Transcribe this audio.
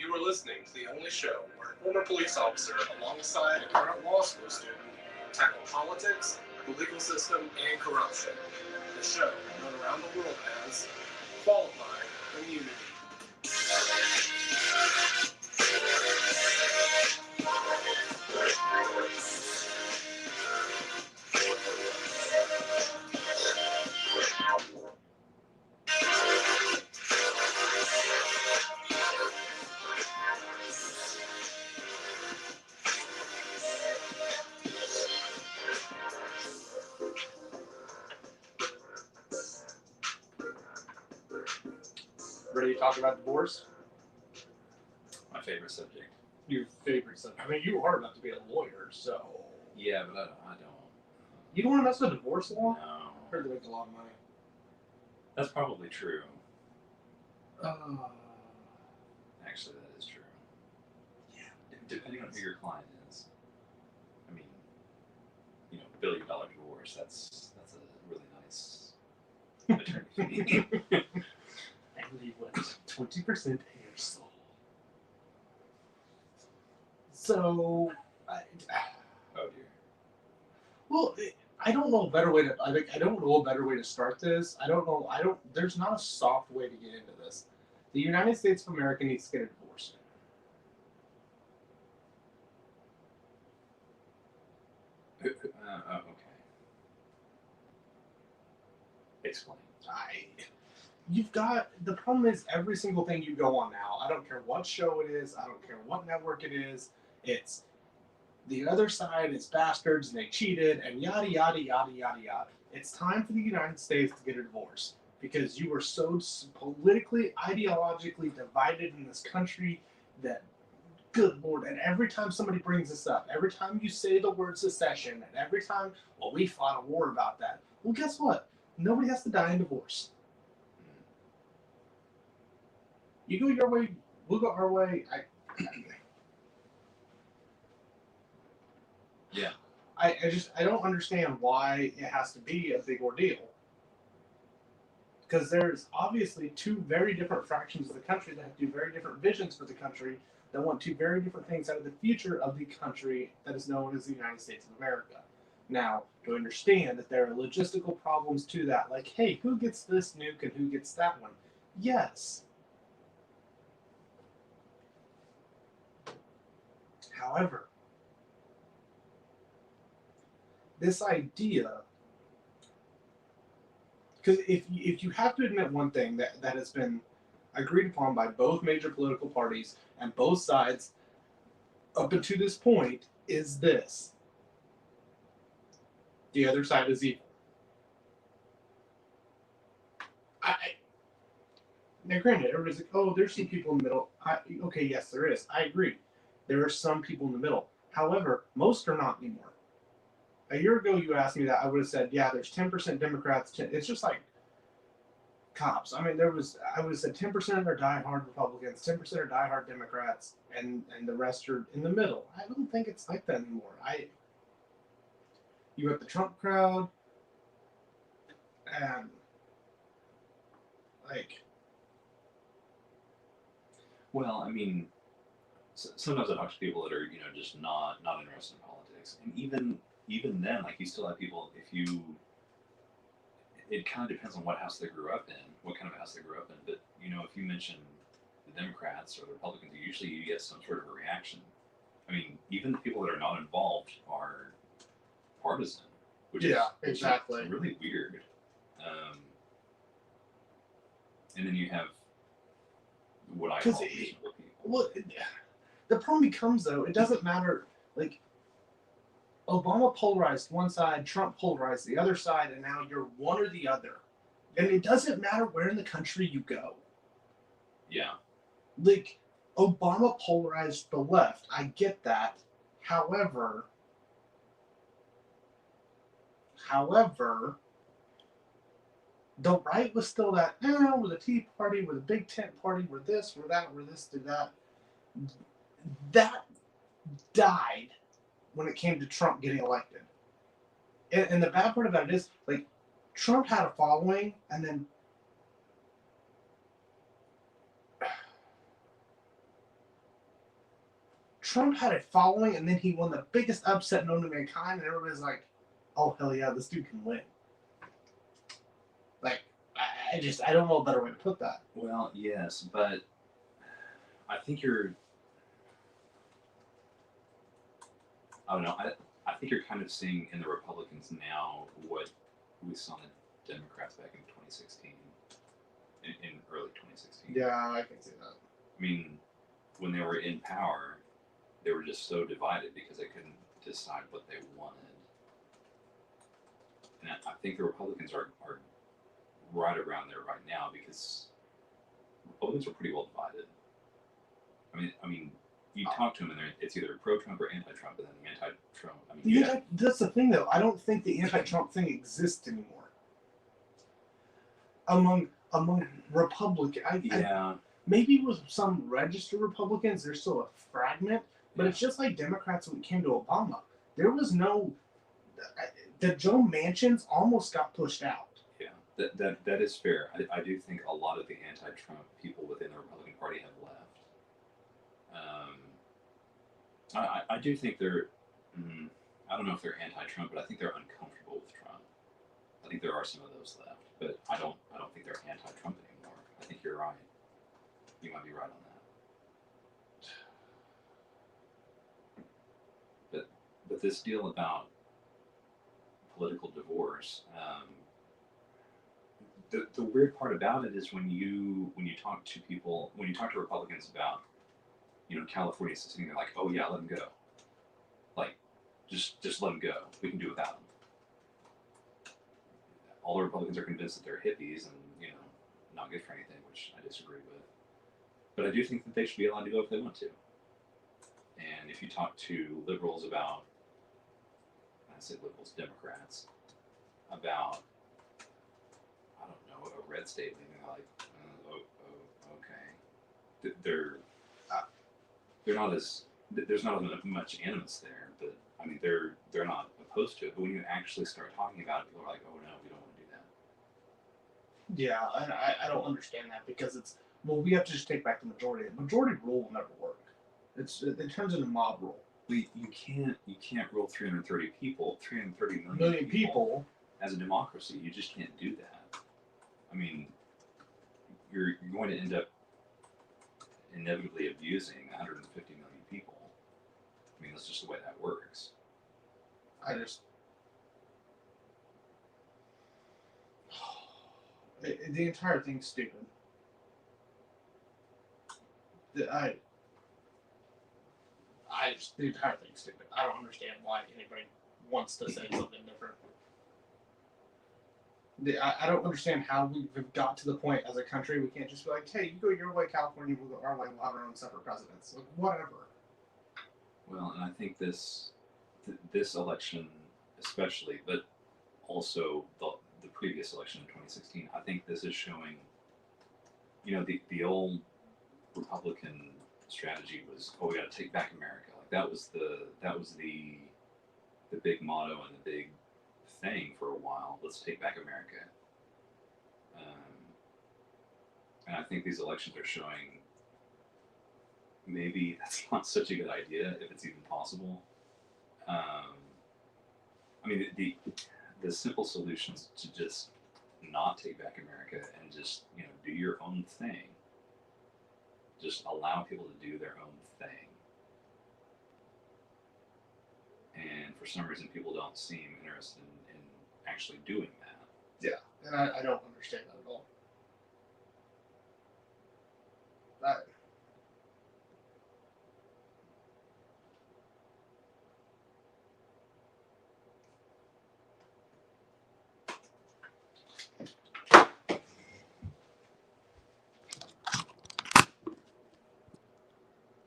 You are listening to the only show where a former police officer, alongside a current law school student, tackle politics, the legal system, and corruption. The show, known around the world as Qualified Immunity. Ready to talk about divorce? My favorite subject. Your favorite subject. I mean, you are about to be a lawyer, so. Yeah, but I don't. You don't want to mess with divorce law? No. I heard they make a lot of money. That's probably true. Uh, Actually, that is true. yeah. Depending on who your client is. I mean, $1 billion divorce, that's a really nice attorney fee. I believe what 20% hair sold. So, Oh dear. well, I don't know a better way to. I don't know a better way to start this. I don't know. There's not a soft way to get into this. The United States of America needs to get a divorce. Okay. Explain. You've got, the problem is every single thing you go on now, I don't care what show it is, I don't care what network it is, it's the other side is bastards and they cheated and yada yada yada yada yada. It's time for the United States to get a divorce because you were so politically, ideologically divided in this country that, good Lord, and every time somebody brings this up, every time you say the word secession, and every time, well, we fought a war about that. Well, guess what? Nobody has to die in divorce. You go your way, we'll go our way. Yeah. I don't understand why it has to be a big ordeal. Because there's obviously two very different fractions of the country that have two very different visions for the country that want two very different things out of the future of the country that is known as the United States of America. Now, to understand that there are logistical problems to that, like, hey, who gets this nuke and who gets that one? Yes. However, this idea, because if you have to admit one thing that has been agreed upon by both major political parties and both sides up until this point, is this: the other side is evil. Now, granted, everybody's like, oh, there's some people in the middle. Okay, yes, there is. I agree. There are some people in the middle. However, most are not anymore. A year ago, you asked me that, I would have said, yeah, there's 10% Democrats. It's just like cops. I mean, I would have said 10% are diehard Republicans, 10% are diehard Democrats, and the rest are in the middle. I don't think it's like that anymore. You got the Trump crowd, and like. Well, I mean, sometimes I talk to people that are, just not interested in politics, and even then, like, you still have people. It kind of depends on what house they grew up in, what kind of house they grew up in. But if you mention the Democrats or the Republicans, usually you get some sort of a reaction. I mean, even the people that are not involved are partisan, which is exactly really weird. And then you have what I call reasonable people. Well, the problem becomes, though, it doesn't matter. Like, Obama polarized one side, Trump polarized the other side, and now you're one or the other. And it doesn't matter where in the country you go. Yeah. Like, Obama polarized the left. I get that. However, the right was still that, we're the Tea Party, we're the Big Tent Party, we're this, we're that, we're this, do that. That died when it came to Trump getting elected. And the bad part about it is, like, Trump had a following, and then Trump had a following, and then he won the biggest upset known to mankind, and everybody's like, "Oh hell yeah, this dude can win." Like, I don't know a better way to put that. Well, yes, but I think you're. I don't know. I think you're kind of seeing in the Republicans now what we saw in the Democrats back in 2016, in early 2016. Yeah, I can see that. I mean, when they were in power, they were just so divided because they couldn't decide what they wanted. And I think the Republicans are right around there right now because Republicans are pretty well divided. I mean, you talk to them and it's either pro-Trump or anti-Trump, and then the anti-Trump. I mean, yeah, That's the thing, though. I don't think the anti-Trump thing exists anymore among Republican. Maybe with some registered Republicans, there's still a fragment, but it's just like Democrats when it came to Obama. There was no. The Joe Manchins almost got pushed out. Yeah, that is fair. I do think a lot of the anti-Trump people within the Republican Party have left. I do think they're. I don't know if they're anti-Trump, but I think they're uncomfortable with Trump. I think there are some of those left, but I don't think they're anti-Trump anymore. I think you're right. You might be right on that. But this deal about political divorce, the weird part about it is when you talk to people, when you talk to Republicans about, California sitting there like, oh yeah, let them go, like just let them go. We can do without them. All the Republicans are convinced that they're hippies and not good for anything, which I disagree with. But I do think that they should be allowed to go if they want to. And if you talk to liberals about, I say liberals, Democrats, about, I don't know, a red state, maybe like, okay. They're not as, there's not as much animus there, but I mean, they're not opposed to it. But when you actually start talking about it, people are like, oh no, we don't want to do that. Yeah, and I don't understand that because we have to just take back the majority. The majority rule will never work. It turns into mob rule. You can't rule 330 million people as a democracy. You just can't do that. I mean, you're going to end up inevitably abusing 150 million people. I mean, that's just the way that works. The entire thing's stupid. The entire thing's stupid. I don't understand why anybody wants to say something different. I don't understand how we've got to the point as a country we can't just be like, hey, you go your way, California, we'll go our way, we'll have our own separate presidents. Like, whatever. Well, and I think this election especially, but also the previous election in 2016, I think this is showing, the old Republican strategy was, oh, we got to take back America. Like that was the big motto and the big thing for a while. Let's take back America. And I think these elections are showing maybe that's not such a good idea if it's even possible. I mean, the simple solutions to just not take back America and just do your own thing. Just allow people to do their own thing. And for some reason, people don't seem interested in actually doing that. Yeah, and I don't understand that at all.